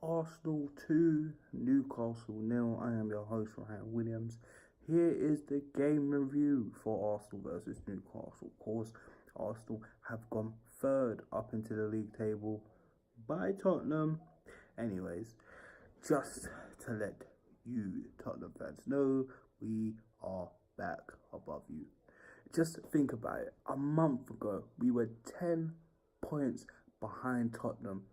Arsenal 2, Newcastle nil. I am your host, Ryan Williams. Here is the game review for Arsenal versus Newcastle. Of course, Arsenal have gone third up into the league table by Tottenham. Anyways, just to let you Tottenham fans know, we are back above you. Just think about it. A month ago, we were 10 points behind Tottenham,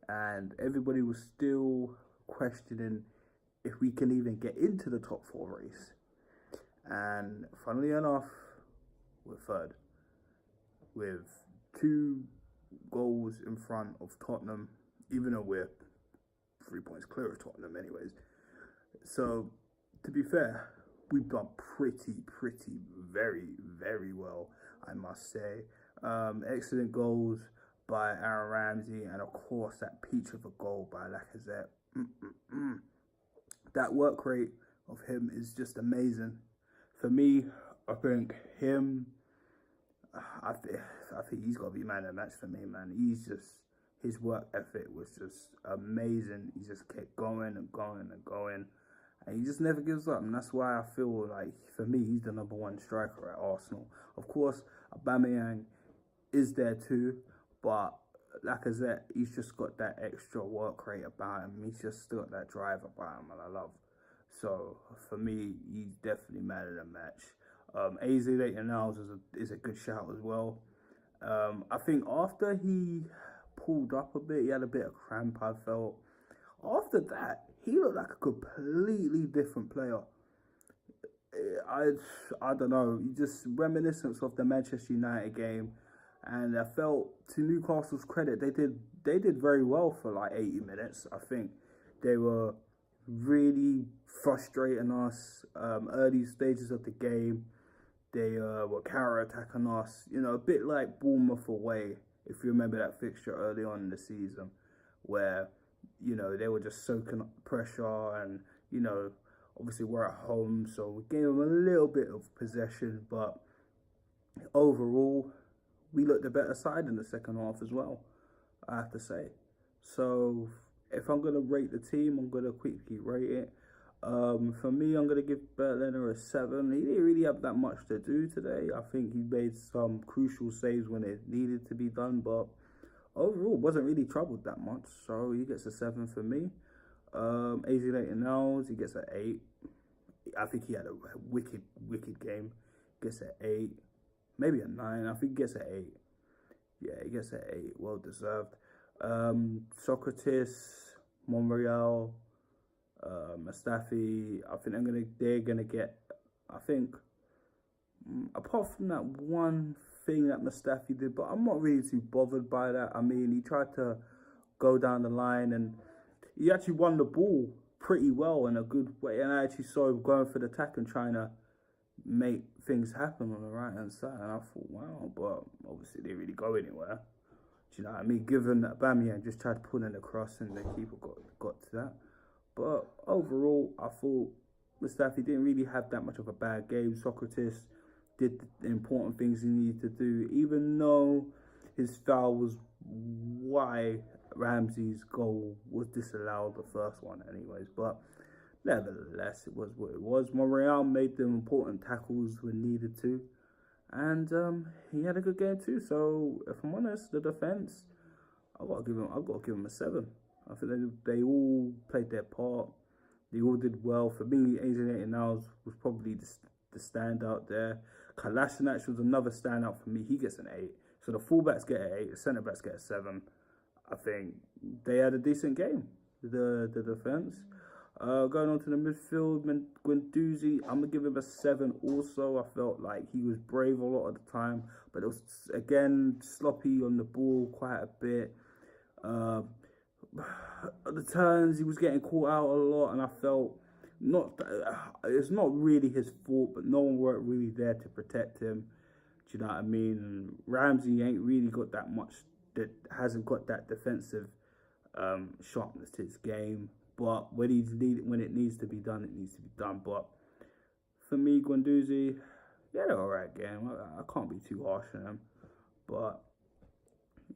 and everybody was still questioning if we can even get into the top four race. And funnily enough, we're third with 2 goals in front of Tottenham, even though we're 3 points clear of Tottenham anyways. So, to be fair, we've done very well, I must say. Excellent goals by Aaron Ramsey, and of course that peach of a goal by Lacazette. That work rate of him is just amazing. For me, I think him, I think he's got to be man of the match for me, man. His work ethic was just amazing. He just kept going and going. And he just never gives up. And that's why I feel like, for me, he's the number 1 striker at Arsenal. Of course, Aubameyang is there too. But Lacazette, he's just got that extra work rate about him. He's just still got that drive about him, and I love. So, for me, he's definitely man of the match. AZ Leighton-Niles is a good shout as well. I think after he pulled up a bit, he had a bit of cramp, I felt. After that, he looked like a completely different player. I don't know, just reminiscence of the Manchester United game. And I felt, to Newcastle's credit, they did very well for like 80 minutes. I think they were really frustrating us early stages of the game. They were counter-attacking us, a bit like Bournemouth away, if you remember that fixture early on in the season, where, they were just soaking up pressure, and, obviously we're at home, so we gave them a little bit of possession, but overall, we looked the better side in the second half as well, I have to say. So, if I'm going to rate the team, I'm going to quickly rate it. For me, I'm going to give Berliner a 7. He didn't really have that much to do today. I think he made some crucial saves when it needed to be done, but overall, wasn't really troubled that much. So, he gets a 7 for me. AZ Leighton-Niles, he gets an 8. I think he had a wicked game. Gets an 8. Maybe a 9. I think he gets an 8. Yeah, he gets an 8. Well deserved. Socrates, Monreal, Mustafi. I think they're gonna get. I think apart from that one thing that Mustafi did, but I'm not really too bothered by that. I mean, he tried to go down the line and he actually won the ball pretty well in a good way. And I actually saw him going for the attack and trying to make things happen on the right hand side, and I thought, wow, but obviously they didn't really go anywhere. Do you know what I mean? Given that Aubameyang just tried to pull in the cross and the keeper got to that. But overall, I thought Mustafi didn't really have that much of a bad game. Socrates did the important things he needed to do, even though his foul was why Ramsey's goal was disallowed, the first one anyways. But nevertheless, it was what it was. Monreal made the important tackles when needed to. And he had a good game too. So, if I'm honest, the defence, I've got to give him a 7. I think they all played their part. They all did well. For me, AZ Leighton-Niles was probably the standout there. Kolasinac was another standout for me. He gets an 8. So the fullbacks get an 8. The centre-backs get a 7. I think they had a decent game, the defence. Going on to the midfield, Guendouzi, I'm going to give him a 7 also. I felt like he was brave a lot of the time, but it was, again, sloppy on the ball quite a bit. The turns, he was getting caught out a lot, and I felt it's not really his fault, but no one weren't really there to protect him. Do you know what I mean? And Ramsey ain't really got that much, hasn't got that defensive sharpness to his game. But when it needs to be done, it needs to be done. But for me, Guendouzi, yeah, they're alright game. I can't be too harsh on them. But,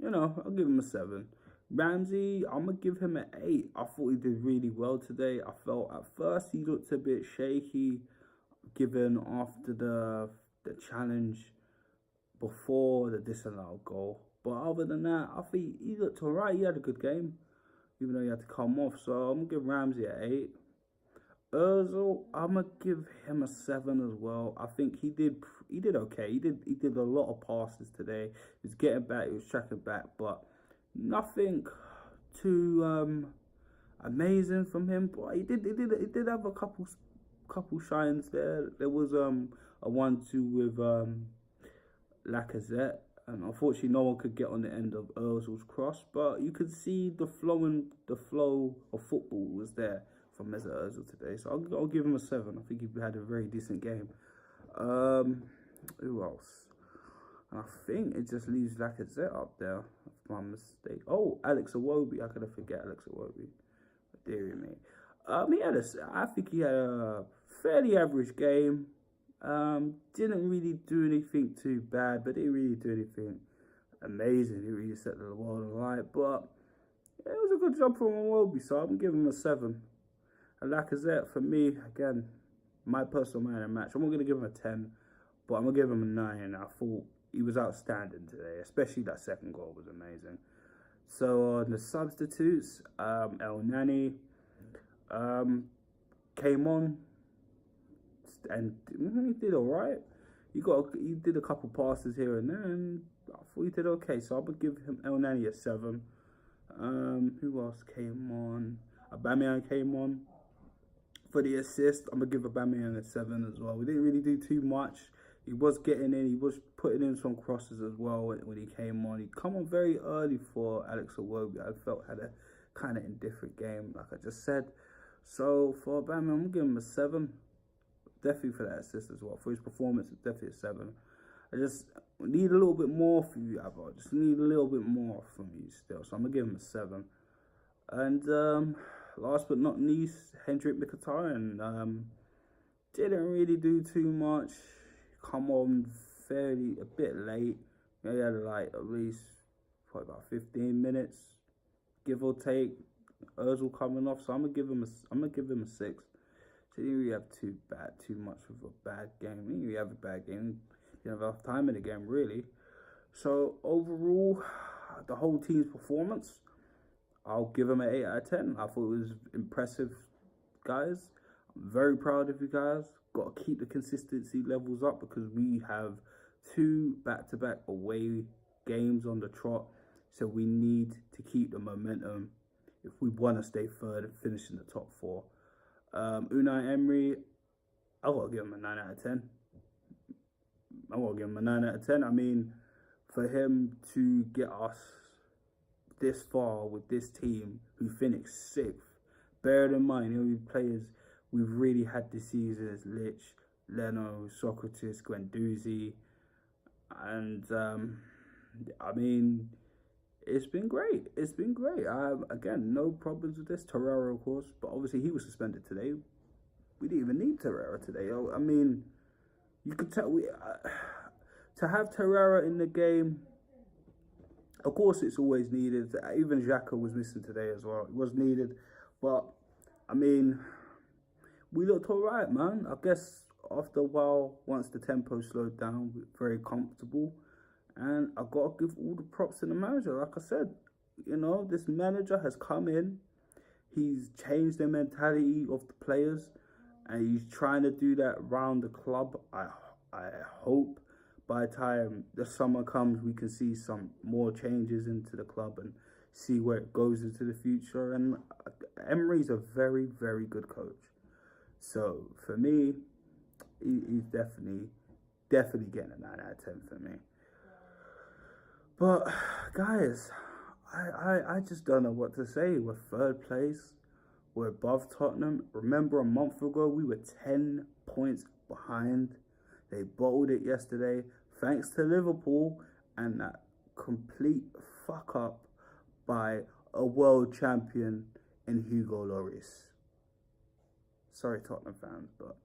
I'll give him a 7. Ramsey, I'm going to give him an 8. I thought he did really well today. I felt at first he looked a bit shaky, given after the challenge before the disallowed goal. But other than that, I think he looked alright. He had a good game, even though he had to come off. So I'm going to give Ramsey an 8. Ozil, I'm going to give him a 7 as well. I think he did okay. He did a lot of passes today. He was getting back, he was tracking back, but nothing too amazing from him. But he did have a couple shines there. There was a 1-2 with Lacazette, and unfortunately no one could get on the end of Ozil's cross, but you could see the flow of football was there from Mesut Ozil today. So I'll give him a 7. I think he had a very decent game. Who else? And I think it just leaves Lacazette up there. That's my mistake. Oh, Alex Iwobi. How could I forget Alex Iwobi? Dear me. I think he had a fairly average game. Didn't really do anything too bad, but didn't really do anything amazing. He really set the world alight. But yeah, it was a good job from Iwobi, so I'm giving him a 7. And Lacazette, for me, again, my personal man of the match, I'm not going to give him a 10, but I'm going to give him a 9. I thought he was outstanding today, especially that second goal was amazing. So on the substitutes, El Nani came on and he did alright. He did a couple passes here and there, and I thought he did okay. So I'm going to give him El Nani a 7. Who else came on? Aubameyang came on. For the assist, I'm going to give Aubameyang a 7 as well. We didn't really do too much. He was getting in. He was putting in some crosses as well when he came on. He come on very early for Alex Iwobi. I felt had a kind of indifferent game, like I just said. So for Aubameyang, I'm going to give him a 7. Definitely for that assist as well. For his performance, it's definitely a 7. I just need a little bit more from you, Abba. Just need a little bit more from you still. So I'm going to give him a 7. And last but not least, Hendrik Mkhitaryan didn't really do too much. Come on a bit late. He had like at least probably about 15 minutes, give or take. Ozil coming off, so I'm gonna give him a 6. So he didn't really have too much of a bad game. He didn't really have a bad game. He didn't have enough time in the game really. So overall, the whole team's performance, I'll give him an 8 out of 10. I thought it was impressive, guys. I'm very proud of you guys. Got to keep the consistency levels up because we have 2 back-to-back away games on the trot. So we need to keep the momentum if we want to stay third and finish in the top 4. Unai Emery, I've got to give him a 9 out of 10. I've got to give him a 9 out of 10. I mean, for him to get us this far with this team who finished 6th, bear in mind, the players we've really had this season is Lich, Leno, Socrates, Guendouzi, and I mean, it's been great. It's been great. Again, no problems with this. Torreira, of course, but obviously he was suspended today. We didn't even need Torreira today. I mean, you could tell to have Torreira in the game. Of course, it's always needed. Even Xhaka was missing today as well. It was needed, but I mean, we looked alright, man. I guess after a while, once the tempo slowed down, we were very comfortable. And I got to give all the props to the manager. Like I said, this manager has come in. He's changed the mentality of the players. And he's trying to do that around the club. I hope by the time the summer comes, we can see some more changes into the club and see where it goes into the future. And Emery's a very, very good coach. So for me, he's definitely getting a 9 out of 10 for me. But guys, I just don't know what to say. We're 3rd place. We're above Tottenham. Remember a month ago, we were 10 points behind. They bottled it yesterday. Thanks to Liverpool and that complete fuck up by a world champion in Hugo Lloris. Sorry, Tottenham fans, but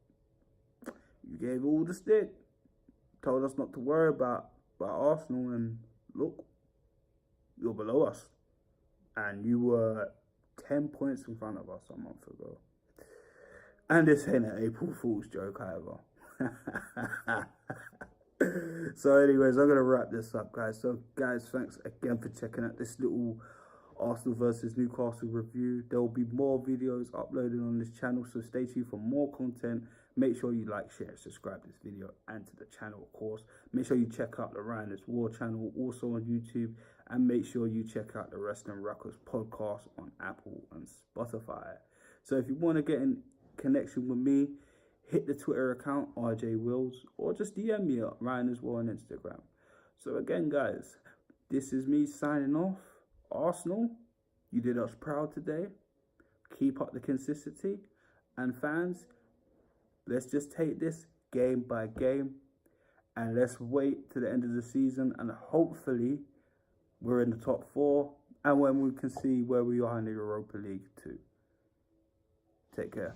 you gave all the stick. Told us not to worry about Arsenal, and look, you're below us. and you were 10 points in front of us a month ago. And this ain't an April Fool's joke either. So anyways, I'm going to wrap this up, guys. So guys, thanks again for checking out this little Arsenal versus Newcastle review. There will be more videos uploaded on this channel, so stay tuned for more content. Make sure you like, share, subscribe to this video and to the channel, of course. Make sure you check out the Ryan's War channel, also on YouTube. And make sure you check out the Wrestling Records podcast on Apple and Spotify. So if you want to get in connection with me, hit the Twitter account, RJ Wills, or just DM me at Ryan's War on Instagram. So again, guys, this is me signing off. Arsenal, you did us proud today. Keep up the consistency. And fans, let's just take this game by game. And let's wait to the end of the season. And hopefully, we're in the top 4. And when we can see where we are in the Europa League too. Take care.